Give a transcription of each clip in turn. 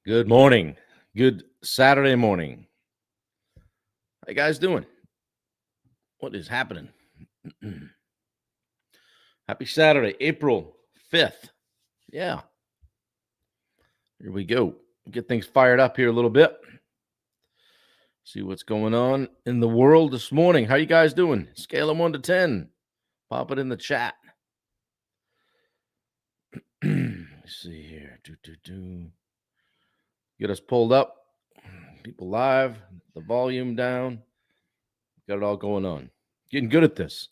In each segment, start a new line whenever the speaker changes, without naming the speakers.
Good morning. Good Saturday morning. How you guys doing? What is happening? Happy Saturday, April 5th. Yeah, here we go. Get things fired up here a little bit. See what's going on in the world this morning. How you guys doing? Scale of 1 to 10. Pop it in the chat. Let's see here. Get us pulled up. People live. The volume down. Got it all going on. Getting good at this.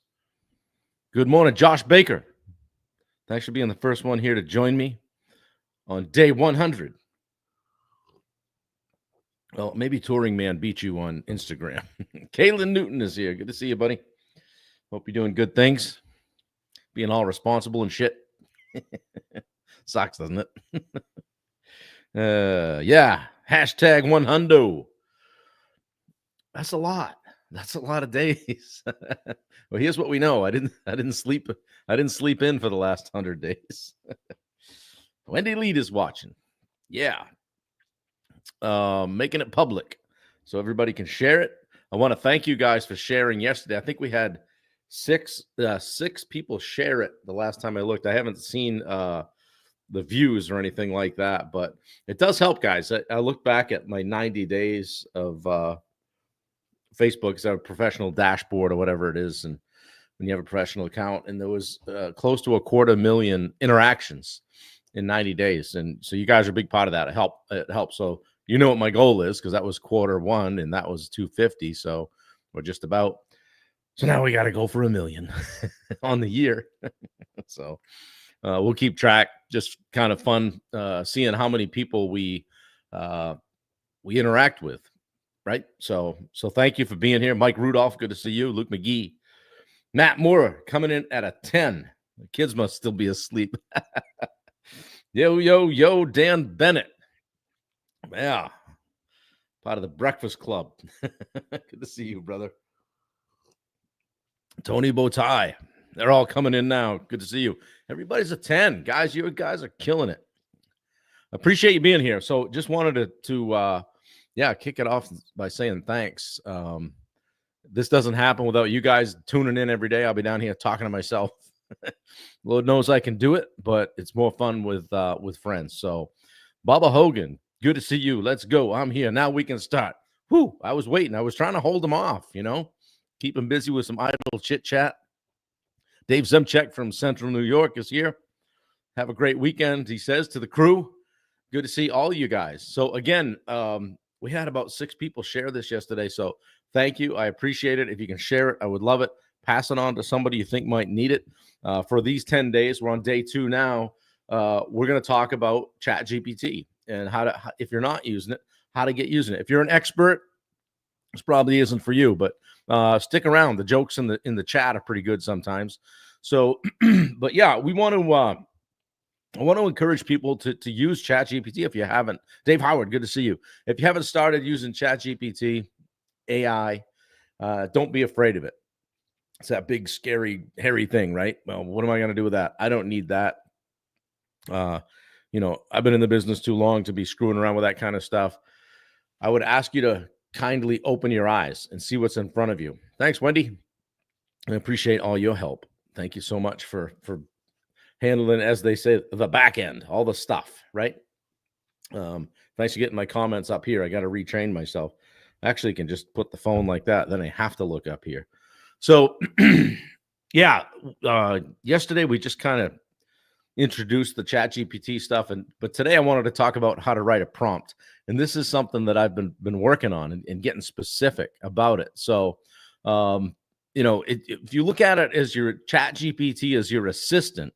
Good morning, Josh Baker. Thanks for being the first one here to join me on day 100. Well, maybe Touring Man beat you on Instagram. Kaylin Newton is here. Good to see you, buddy. Hope you're doing good things. Being all responsible and shit. Sucks, doesn't it? Yeah. Hashtag 100. That's a lot. That's a lot of days. Well, here's what we know. I didn't sleep in for the last 100 days. Wendy Lead is watching. Yeah. Making it public so everybody can share it. I want to thank you guys for sharing yesterday. I think we had six people share it the last time I looked. I haven't seen the views or anything like that, but it does help, guys. I look back at my 90 days of Facebook. It's a professional dashboard or whatever it is, and when you have a professional account, and there was close to 250,000 interactions in 90 days, and so you guys are a big part of that. It helps. So you know what my goal is, because that was Q1 and that was 250. So we're just about. So now we got to go for 1 million on the year. So we'll keep track. Just kind of fun seeing how many people we interact with, right? So thank you for being here, Mike Rudolph. Good to see you, Luke McGee, Matt Moore coming in at a 10. The kids must still be asleep. Yo, Dan Bennett. Yeah, part of the Breakfast Club. Good to see you, brother. Tony Bowtie. They're all coming in now. Good to see you. Everybody's a 10. Guys, you guys are killing it. Appreciate you being here. So just wanted to kick it off by saying thanks. This doesn't happen without you guys tuning in every day. I'll be down here talking to myself. Lord knows I can do it, but it's more fun with friends. So Bubba Hogan, good to see you. Let's go. I'm here. Now we can start. Whew, I was waiting. I was trying to hold them off, keep them busy with some idle chit chat. Dave Zemchek from Central New York is here. Have a great weekend, he says to the crew. Good to see all you guys. So again, we had about 6 people share this yesterday. So thank you. I appreciate it. If you can share it, I would love it. Pass it on to somebody you think might need it. For these 10 days, we're on day 2 now. We're going to talk about ChatGPT and if you're not using it, how to get using it. If you're an expert, this probably isn't for you, but stick around. The jokes in the chat are pretty good sometimes. So, but yeah, I want to encourage people to use ChatGPT if you haven't. Dave Howard, good to see you. If you haven't started using ChatGPT, AI, don't be afraid of it. It's that big, scary, hairy thing, right? Well, what am I going to do with that? I don't need that. I've been in the business too long to be screwing around with that kind of stuff. I would ask you to kindly open your eyes and see what's in front of you. Thanks, Wendy. I appreciate all your help. Thank you so much for handling, as they say, the back end, all the stuff, right? Thanks for getting my comments up here. I got to retrain myself. I actually can just put the phone like that. Then I have to look up here. So, yeah, yesterday we just kind of introduced the ChatGPT stuff, but today I wanted to talk about how to write a prompt. And this is something that I've been working on and getting specific about it. So, if you look at it as your ChatGPT as your assistant,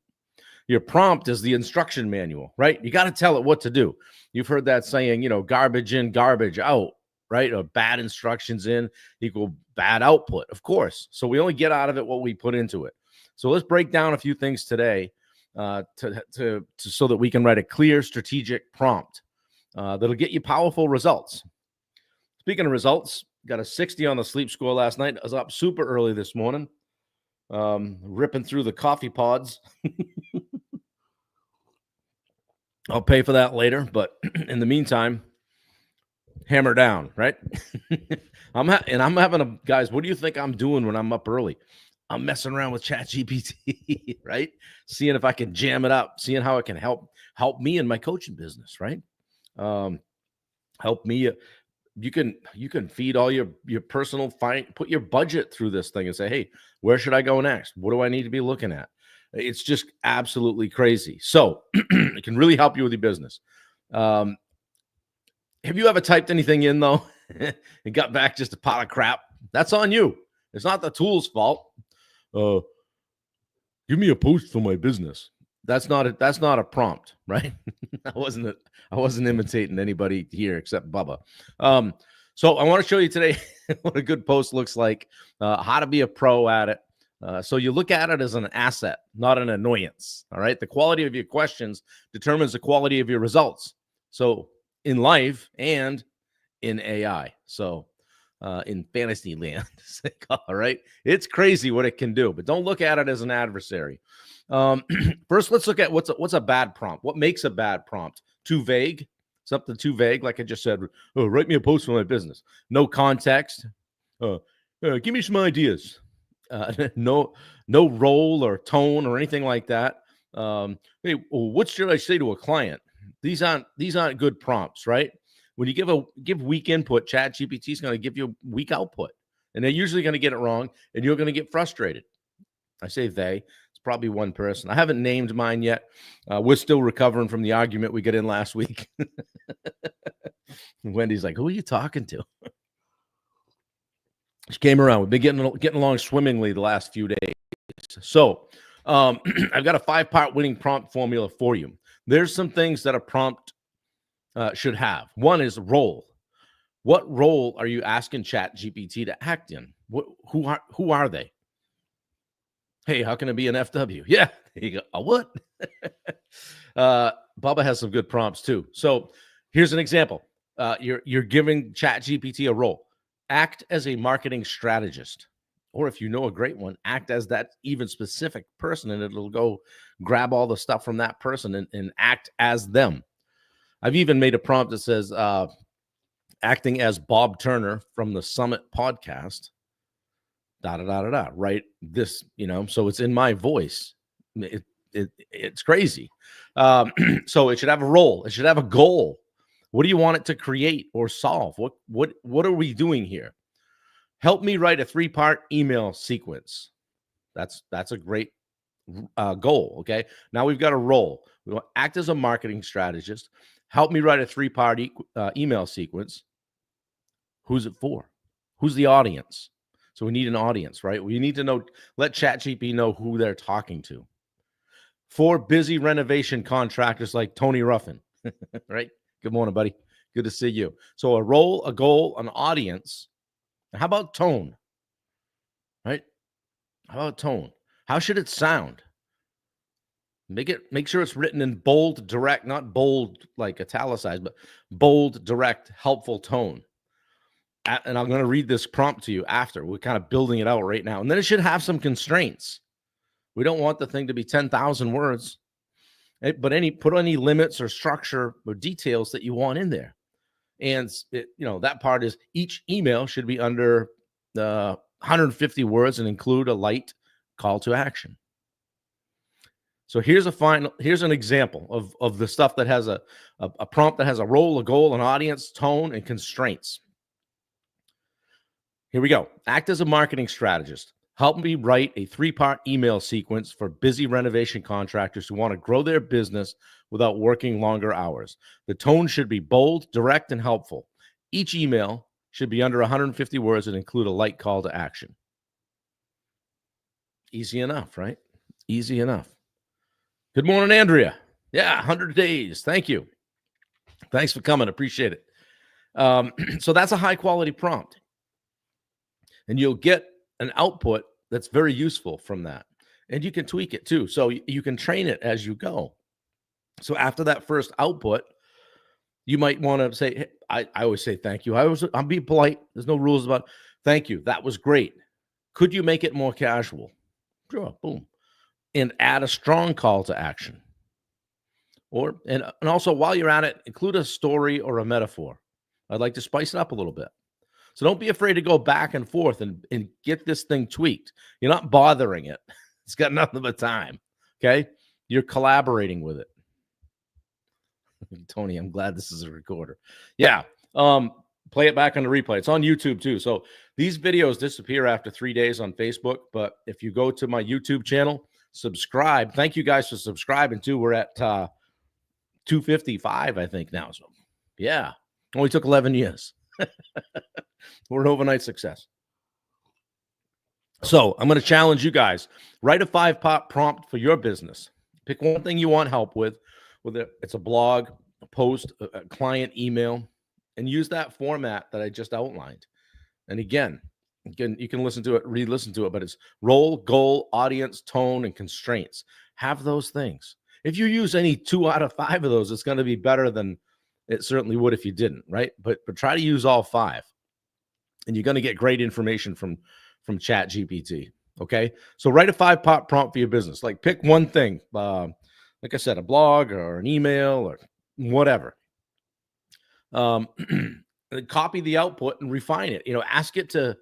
your prompt is the instruction manual, right? You got to tell it what to do. You've heard that saying, garbage in, garbage out, right? Or bad instructions in equal bad output, of course. So we only get out of it what we put into it. So let's break down a few things today so that we can write a clear, strategic prompt that'll get you powerful results. Speaking of results, got a 60 on the sleep score last night. I was up super early this morning, ripping through the coffee pods. I'll pay for that later, but in the meantime, hammer down, right? I'm having a guys. What do you think I'm doing when I'm up early? I'm messing around with ChatGPT, right? Seeing if I can jam it up, seeing how it can help me in my coaching business, right? Um, help me. You can feed all your personal put your budget through this thing and say, hey, where should I go next? What do I need to be looking at? It's just absolutely crazy. So it can really help you with your business. Um, have you ever typed anything in though and got back just a pile of crap? That's on you. It's not the tool's fault. Uh, give me a post for my business. That's not a prompt, right? I wasn't imitating anybody here except Bubba. So I want to show you today what a good post looks like, how to be a pro at it. So you look at it as an asset, not an annoyance. All right. The quality of your questions determines the quality of your results. So in life and in AI. So in fantasy land, all right. It's crazy what it can do, but don't look at it as an adversary. First, let's look at what's a bad prompt. What makes a bad prompt? Too vague. Something too vague, like I just said. Oh, write me a post for my business. No context. Give me some ideas. No role or tone or anything like that. Hey, what should I say to a client? These aren't good prompts, right? When you give weak input, ChatGPT is going to give you weak output, and they're usually going to get it wrong, and you're going to get frustrated. I say they. It's probably one person. I haven't named mine yet. We're still recovering from the argument we got in last week. Wendy's like, "Who are you talking to?" She came around. We've been getting along swimmingly the last few days. So, I've got a 5-part winning prompt formula for you. There's some things that a prompt should have. One is role. What role are you asking ChatGPT to act in? Who are they? Hey, how can it be an FW? Yeah, there you go. A what? Bubba has some good prompts too. So here's an example. You're giving ChatGPT a role. Act as a marketing strategist. Or if you know a great one, act as that even specific person, and it'll go grab all the stuff from that person and act as them. I've even made a prompt that says, acting as Bob Turner from the Summit podcast, right? This, so it's in my voice. It's crazy. So it should have a role. It should have a goal. What do you want it to create or solve? What are we doing here? Help me write a 3-part email sequence. That's a great goal. Okay. Now we've got a role. We want to act as a marketing strategist. Help me write a 3-part email sequence. Who's it for? Who's the audience? So we need an audience, right? We need to know, let ChatGPT know who they're talking to. For busy renovation contractors like Tony Ruffin, right? Good morning, buddy. Good to see you. So a role, a goal, an audience. How about tone? Right? How about tone? How should it sound? Make sure it's written in bold, direct, not bold like italicized, but bold, direct, helpful tone. And I'm going to read this prompt to you after. We're kind of building it out right now. And then it should have some constraints. We don't want the thing to be 10,000 words, but put any limits or structure or details that you want in there. And that part is each email should be under 150 words and include a light call to action. So here's an example of the stuff that has a prompt that has a role, a goal, an audience, tone, and constraints. Here we go. Act as a marketing strategist. Help me write a 3-part email sequence for busy renovation contractors who want to grow their business without working longer hours. The tone should be bold, direct, and helpful. Each email should be under 150 words and include a light call to action. Easy enough, right? Easy enough. Good morning, Andrea. Yeah, 100 days. Thank you. Thanks for coming. Appreciate it. So that's a high-quality prompt. And you'll get an output that's very useful from that. And you can tweak it too. So you can train it as you go. So after that first output, you might want to say, hey, I always say thank you. I'm being polite. There's no rules about thank you. That was great. Could you make it more casual? Sure. Boom. And add a strong call to action. And also while you're at it, include a story or a metaphor. I'd like to spice it up a little bit. So don't be afraid to go back and forth and get this thing tweaked. You're not bothering it. It's got nothing but time. Okay. You're collaborating with it. Tony, I'm glad this is a recorder. Yeah. Play it back on the replay. It's on YouTube too. So these videos disappear after 3 days on Facebook. But if you go to my YouTube channel, subscribe. Thank you guys for subscribing too. We're at 255, I think now. So yeah, only took 11 years. We're an overnight success. So I'm going to challenge you guys. Write a 5-part prompt for your business. Pick one thing you want help with, whether it's a blog, a post, a client email, and use that format that I just outlined. And again, you can listen to it, re-listen to it, but it's role, goal, audience, tone, and constraints. Have those things. If you use any 2 out of 5 of those, it's going to be better than it certainly would if you didn't, right? But try to use all 5. And you're going to get great information from ChatGPT. Okay. So write a 5-part prompt for your business. Like pick one thing, like I said, a blog or an email or whatever. Copy the output and refine it. Ask it to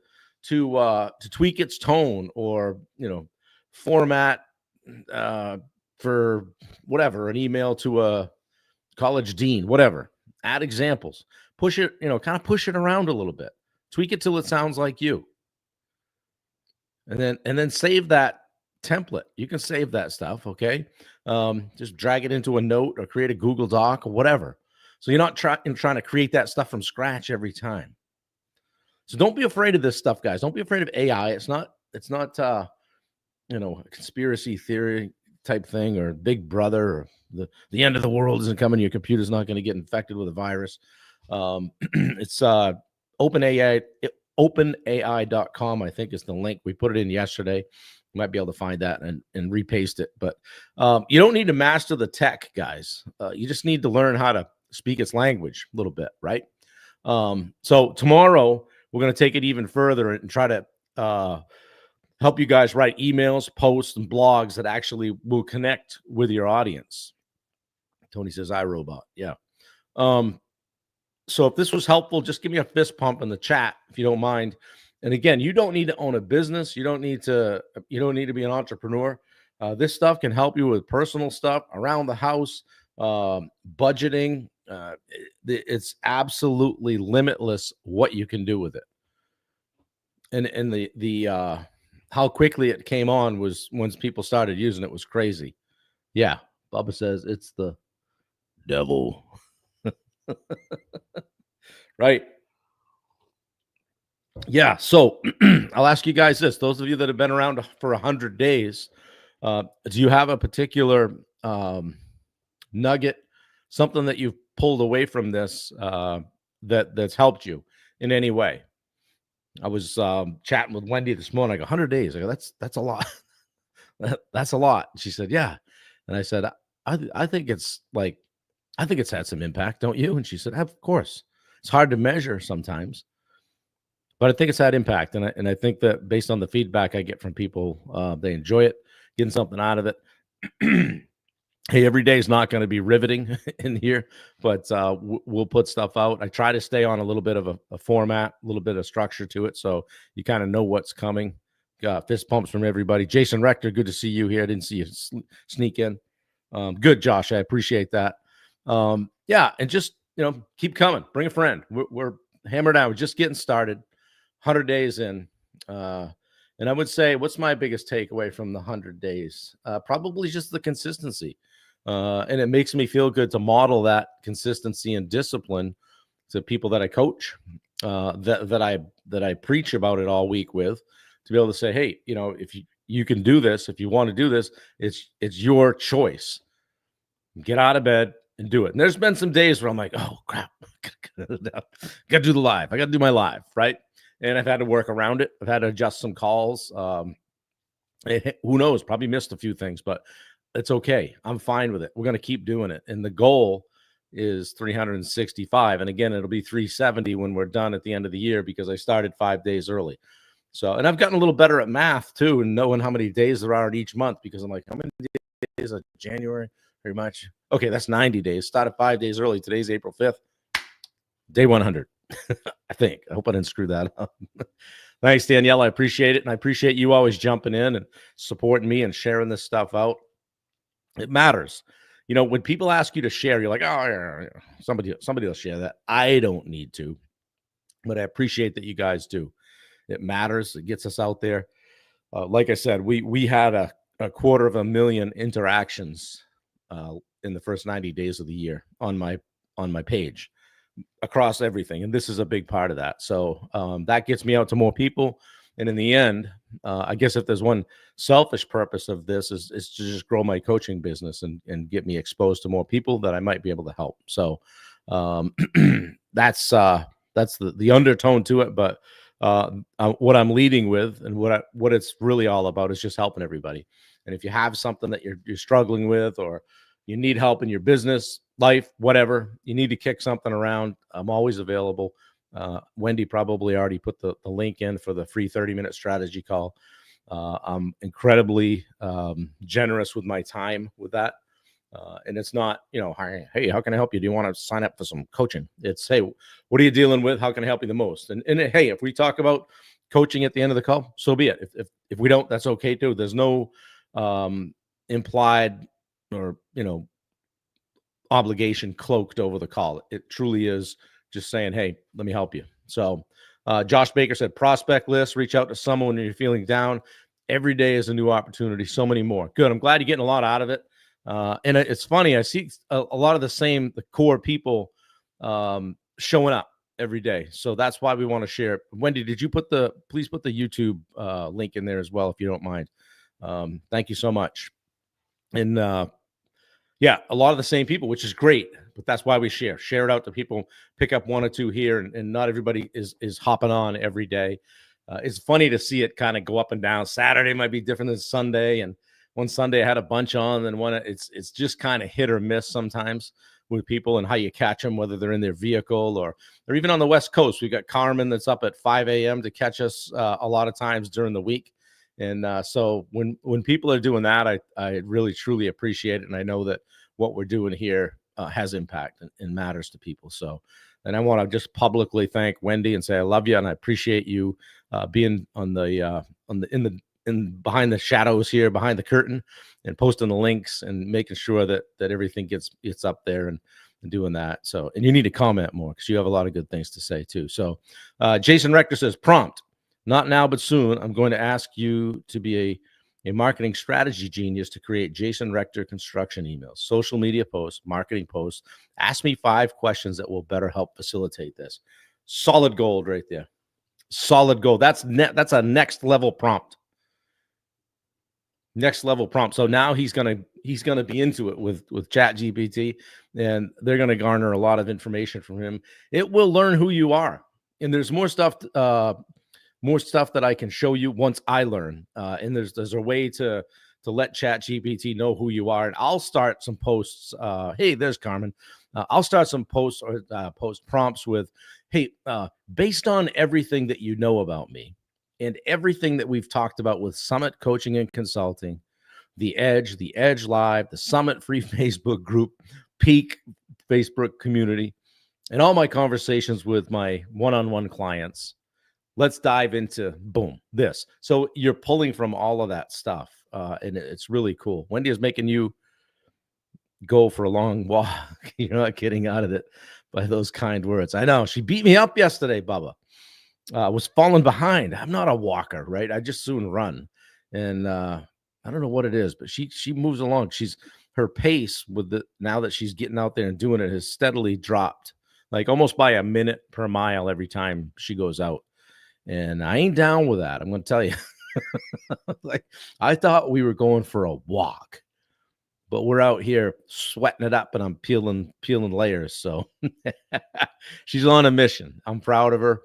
tweak its tone or, format for whatever, an email to a college dean, whatever. Add examples. Push it, kind of push it around a little bit. Tweak it till it sounds like you. And then save that template. You can save that stuff, okay? Just drag it into a note or create a Google Doc or whatever. So you're not trying to create that stuff from scratch every time. So don't be afraid of this stuff, guys. Don't be afraid of AI. It's not a conspiracy theory type thing or Big Brother or the end of the world isn't coming. Your computer's not going to get infected with a virus. It's openai.com, I think is the link. We put it in yesterday. You might be able to find that and repaste it. But you don't need to master the tech, guys. You just need to learn how to speak its language a little bit, right? So tomorrow, we're going to take it even further and try to help you guys write emails, posts, and blogs that actually will connect with your audience. Tony says, iRobot. Yeah. So if this was helpful, just give me a fist pump in the chat if you don't mind. And again, you don't need to own a business. You don't need to be an entrepreneur. This stuff can help you with personal stuff around the house, budgeting. It's absolutely limitless what you can do with it. And the how quickly it came on was once people started using it was crazy. Yeah. Bubba says it's the devil. Right. Yeah. So I'll ask you guys this. Those of you that have been around for 100 days, do you have a particular nugget, something that you've pulled away from this that's helped you in any way? I was chatting with Wendy this morning. I go, 100 days. I go, that's a lot. That's a lot. She said, yeah. And I said, I think it's had some impact, don't you? And she said, of course. It's hard to measure sometimes, but I think it's had impact. And I think that based on the feedback I get from people, they enjoy it, getting something out of it. Hey, every day is not going to be riveting in here, but we'll put stuff out. I try to stay on a little bit of a format, a little bit of structure to it, so you kind of know what's coming. Fist pumps from everybody. Jason Rector, good to see you here. I didn't see you sneak in. Good, Josh. I appreciate that. Yeah, and just keep coming. Bring a friend. We're hammered out. We're just getting started. 100 days in. And I would say, what's my biggest takeaway from the 100 days? Probably just the consistency. And it makes me feel good to model that consistency and discipline to people that I coach, that I preach about it all week with, to be able to say, hey, if you can do this, if you want to do this, it's your choice. Get out of bed and do it. And there's been some days where I'm like, oh crap, got to do the live. I got to do my live, right? And I've had to work around it. I've had to adjust some calls. Who knows? Probably missed a few things, but it's okay. I'm fine with it. We're going to keep doing it. And the goal is 365. And again, it'll be 370 when we're done at the end of the year, because I started 5 days early. So, and I've gotten a little better at math too, and knowing how many days there are in each month, because I'm like, how many days of January, very much. Okay, that's 90 days. Started 5 days early. Today's April 5th. Day 100. I think. I hope I didn't screw that up. Thanks, Danielle. I appreciate it. And I appreciate you always jumping in and supporting me and sharing this stuff out. It matters. When people ask you to share, you're like, oh, yeah, somebody will share that. I don't need to, but I appreciate that you guys do. It matters. It gets us out there. Like I said, we had a 250,000 interactions in the first 90 days of the year on my page across everything, and this is a big part of that. So that gets me out to more people. And in the end, I guess if there's one selfish purpose of this is to just grow my coaching business and get me exposed to more people that I might be able to help. So that's the undertone to it. But what I'm leading with and what it's really all about is just helping everybody. And if you have something that you're struggling with, or you need help in your business, life, whatever, you need to kick something around, I'm always available. Wendy probably already put the link in for the free 30-minute strategy call. I'm incredibly generous with my time with that. And it's not, hey, how can I help you? Do you want to sign up for some coaching? It's, hey, what are you dealing with? How can I help you the most? And hey, if we talk about coaching at the end of the call, so be it. If we don't, that's okay too. There's no implied or, obligation cloaked over the call. It truly is just saying, hey, let me help you. So Josh Baker said, prospect list, reach out to someone when you're feeling down. Every day is a new opportunity. So many more. Good. I'm glad you're getting a lot out of it. And it's funny. I see a lot of the core people showing up every day. So that's why we want to share it. Wendy, please put the YouTube link in there as well, if you don't mind. Thank you so much. And yeah, a lot of the same people, which is great, but that's why we share it out to people, pick up one or two here, and not everybody is hopping on every day. It's funny to see it kind of go up and down. Saturday might be different than Sunday, and one Sunday I had a bunch on, and it's just kind of hit or miss sometimes with people and how you catch them, whether they're in their vehicle or even on the West Coast. We got Carmen that's up at 5 a.m. to catch us a lot of times during the week. And so when people are doing that, I really, truly appreciate it. And I know that what we're doing here has impact and matters to people. So, and I want to just publicly thank Wendy and say, I love you. And I appreciate you being in behind the shadows here, behind the curtain, and posting the links and making sure that everything gets up there and doing that. So, and you need to comment more because you have a lot of good things to say too. So Jason Rector says, prompt, not now, but soon. I'm going to ask you to be a marketing strategy genius to create Jason Rector construction emails, social media posts, marketing posts. Ask me 5 questions that will better help facilitate this. Solid gold right there. Solid gold. That's a next level prompt. Next level prompt. So now he's gonna be into it with ChatGPT, and they're gonna garner a lot of information from him. It will learn who you are, and there's more stuff that I can show you once I learn. And there's a way to let ChatGPT know who you are. And I'll start some posts. Hey, there's Carmen. I'll start some posts or post prompts with, hey, based on everything that you know about me and everything that we've talked about with Summit Coaching and Consulting, the Edge Live, the Summit Free Facebook group, Peak Facebook community, and all my conversations with my one-on-one clients. Let's dive into this. So you're pulling from all of that stuff, and it's really cool. Wendy is making you go for a long walk. You're not getting out of it by those kind words. I know. She beat me up yesterday, Bubba. Was falling behind. I'm not a walker, right? I just soon run. And I don't know what it is, but she moves along. Her pace now that she's getting out there and doing it has steadily dropped, like almost by a minute per mile every time she goes out. And I ain't down with that. I'm going to tell you. Like, I thought we were going for a walk, but we're out here sweating it up, and I'm peeling layers. So she's on a mission. I'm proud of her.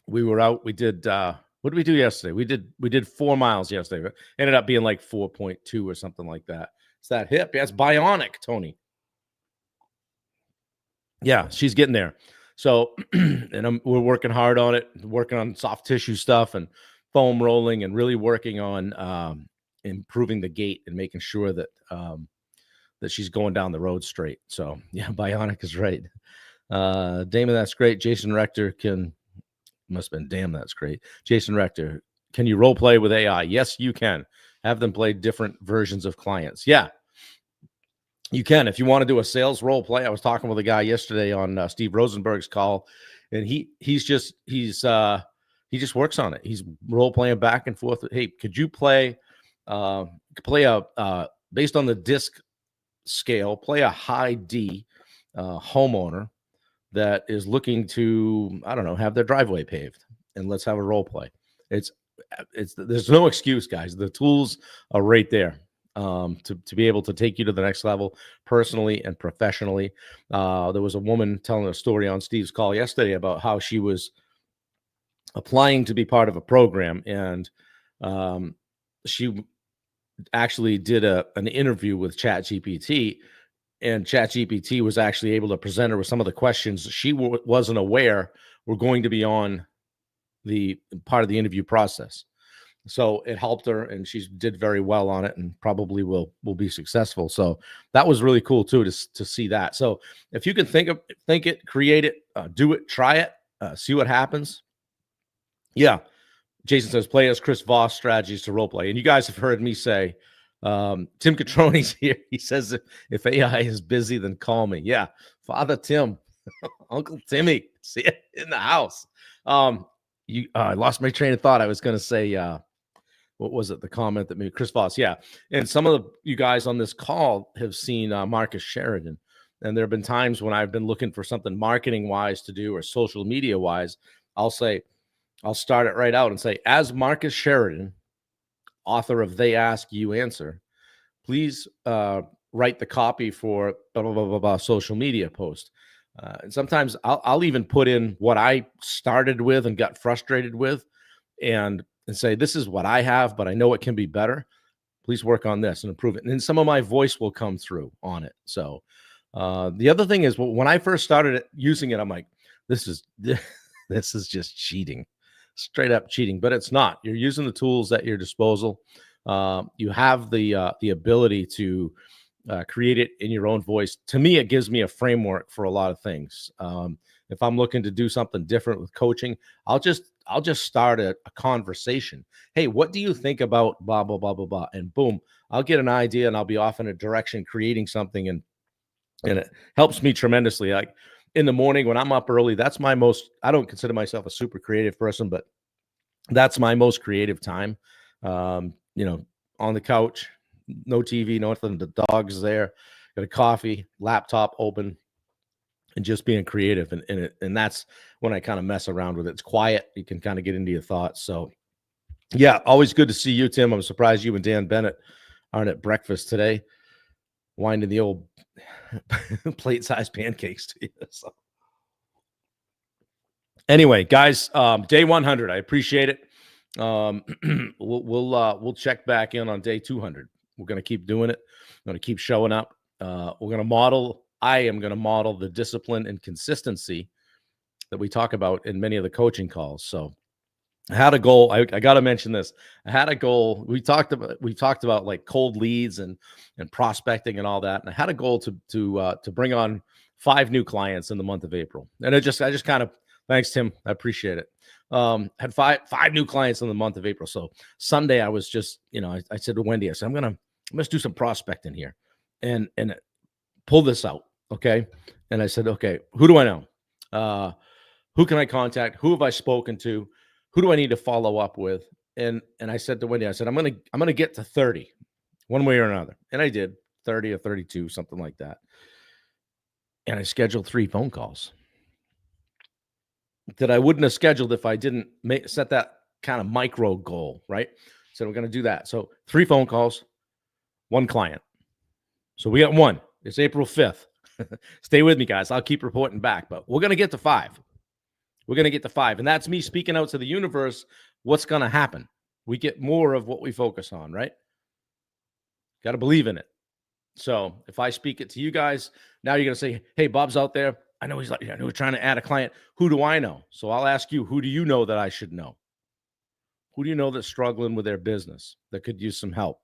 We were out. We did. What did we do yesterday? We did 4 miles yesterday. Ended up being like 4.2 or something like that. It's that hip. Yeah, it's bionic, Tony. Yeah, she's getting there. So, and we're working hard on it, working on soft tissue stuff and foam rolling, and really working on improving the gait and making sure that that she's going down the road straight. So yeah, Bionic is right. Damon, that's great. Jason Rector must have been damn, that's great. Jason Rector, can you role play with AI? Yes, you can. Have them play different versions of clients. Yeah, you can. If you want to do a sales role play, I was talking with a guy yesterday on Steve Rosenberg's call, and he just works on it. He's role playing back and forth. Hey, could you play a based on the disc scale, play a high D homeowner that is looking to, I don't know, have their driveway paved, and let's have a role play. It's there's no excuse, guys. The tools are right there to be able to take you to the next level personally and professionally. There was a woman telling a story on Steve's call yesterday about how she was applying to be part of a program, and she actually did an interview with ChatGPT, and ChatGPT was actually able to present her with some of the questions she wasn't aware were going to be on the part of the interview process. So it helped her, and she did very well on it, and probably will be successful. So that was really cool too to see that. So if you can think it, create it, do it, try it, see what happens. Yeah, Jason says play as Chris Voss strategies to role play, and you guys have heard me say. Tim Catroni's here. He says if AI is busy, then call me. Yeah, Father Tim, Uncle Timmy, see it in the house. I lost my train of thought. I was going to say, what was it? The comment that made Chris Voss. Yeah. And some of you guys on this call have seen Marcus Sheridan. And there have been times when I've been looking for something marketing wise to do or social media wise. I'll start it right out and say, as Marcus Sheridan, author of They Ask, You Answer, please write the copy for blah, blah, blah, blah, blah social media post. And sometimes I'll even put in what I started with and got frustrated with and say, this is what I have, but I know it can be better. Please work on this and improve it. And then some of my voice will come through on it. So the other thing is, when I first started using it, I'm like, this is just cheating, straight up cheating, but it's not. You're using the tools at your disposal. You have the ability to create it in your own voice. To me, it gives me a framework for a lot of things. If I'm looking to do something different with coaching, I'll just start a conversation. Hey, what do you think about blah, blah, blah, blah, blah? And boom, I'll get an idea and I'll be off in a direction, creating something. And it helps me tremendously. Like in the morning when I'm up early, I don't consider myself a super creative person, but that's my most creative time. On the couch, no TV, nothing. The dog's there, got a coffee, laptop open, and just being creative. And that's when I kind of mess around with it. It's quiet. You can kind of get into your thoughts. So yeah, always good to see you, Tim. I'm surprised you and Dan Bennett aren't at breakfast today, winding the old plate-sized pancakes to you. So anyway, guys, day 100, I appreciate it. We'll check back in on day 200. We're going to keep doing it. I'm going to keep showing up. I am going to model the discipline and consistency that we talk about in many of the coaching calls. So I had a goal. I got to mention this. I had a goal. We talked about like cold leads and prospecting and all that. And I had a goal to bring on 5 new clients in the month of April. And I just kind of, thanks, Tim. I appreciate it. Had five new clients in the month of April. So Sunday I was just, I said to Wendy, I said, I'm going to do some prospecting here and pull this out. Okay. And I said, okay, who do I know? Who can I contact? Who have I spoken to? Who do I need to follow up with? And I said to Wendy, I said, I'm going to get to 30 one way or another. And I did 30 or 32, something like that. And I scheduled 3 phone calls that I wouldn't have scheduled if I didn't set that kind of micro goal, right? So we're going to do that. So 3 phone calls, 1 client. So we got 1. It's April 5th. Stay with me, guys. I'll keep reporting back, but we're going to get to 5. We're going to get to 5. And that's me speaking out to the universe. What's going to happen? We get more of what we focus on, right? Got to believe in it. So if I speak it to you guys, now you're going to say, hey, Bob's out there. I know we're trying to add a client. Who do I know? So I'll ask you, who do you know that I should know? Who do you know that's struggling with their business that could use some help?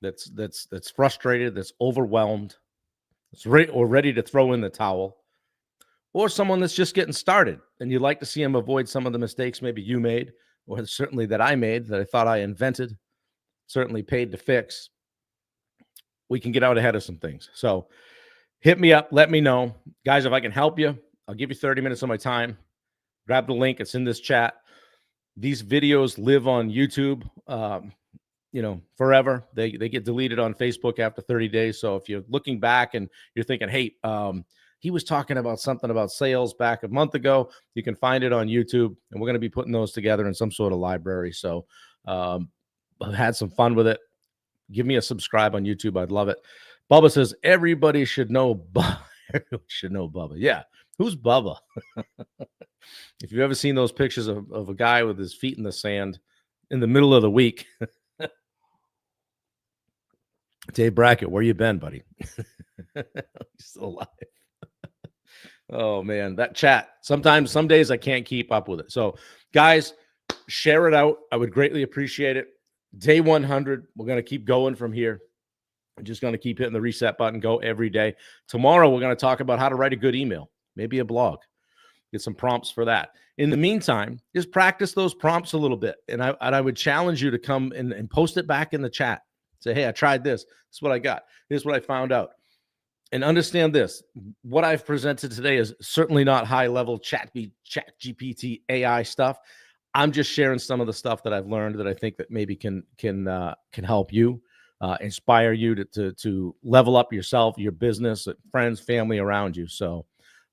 that's frustrated, that's overwhelmed, that's ready to throw in the towel, or someone that's just getting started and you'd like to see them avoid some of the mistakes maybe you made, or certainly that I made, that I thought I invented, certainly paid to fix. We can get out ahead of some things. So hit me up. Let me know. Guys, if I can help you, I'll give you 30 minutes of my time. Grab the link. It's in this chat. These videos live on YouTube, forever. They get deleted on Facebook after 30 days. So if you're looking back and you're thinking, hey, he was talking about something about sales back a month ago, you can find it on YouTube. And we're going to be putting those together in some sort of library. So I've had some fun with it. Give me a subscribe on YouTube. I'd love it. Bubba says, everybody should know Bubba. Everyone should know Bubba. Yeah. Who's Bubba? If you've ever seen those pictures of a guy with his feet in the sand in the middle of the week, Dave Brackett, where you been, buddy? Still alive. Oh, man, that chat. Sometimes, some days I can't keep up with it. So, guys, share it out. I would greatly appreciate it. Day 100, we're going to keep going from here. I'm just going to keep hitting the reset button, go every day. Tomorrow, we're going to talk about how to write a good email, maybe a blog. Get some prompts for that. In the meantime, just practice those prompts a little bit. And I would challenge you to come and post it back in the chat. Say, hey, I tried this. This is what I got. Here's what I found out. And understand this. What I've presented today is certainly not high-level ChatGPT AI stuff. I'm just sharing some of the stuff that I've learned that I think that maybe can help you, inspire you to level up yourself, your business, friends, family around you. So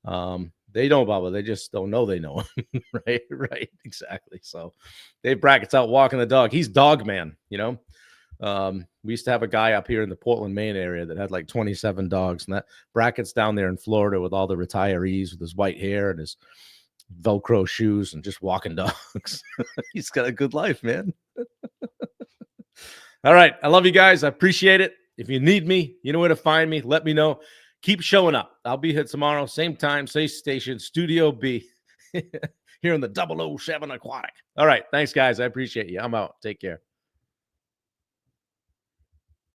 they know Bubba. They just don't know they know him. Right, exactly. So Dave Brackett's out walking the dog. He's dog man, we used to have a guy up here in the Portland, Maine area that had like 27 dogs, and that Brackett's down there in Florida with all the retirees with his white hair and his Velcro shoes and just walking dogs. He's got a good life, man. All right. I love you guys. I appreciate it. If you need me, you know where to find me. Let me know. Keep showing up. I'll be here tomorrow, same time, same station, Studio B, here in the 007 Aquatic. All right. Thanks, guys. I appreciate you. I'm out. Take care.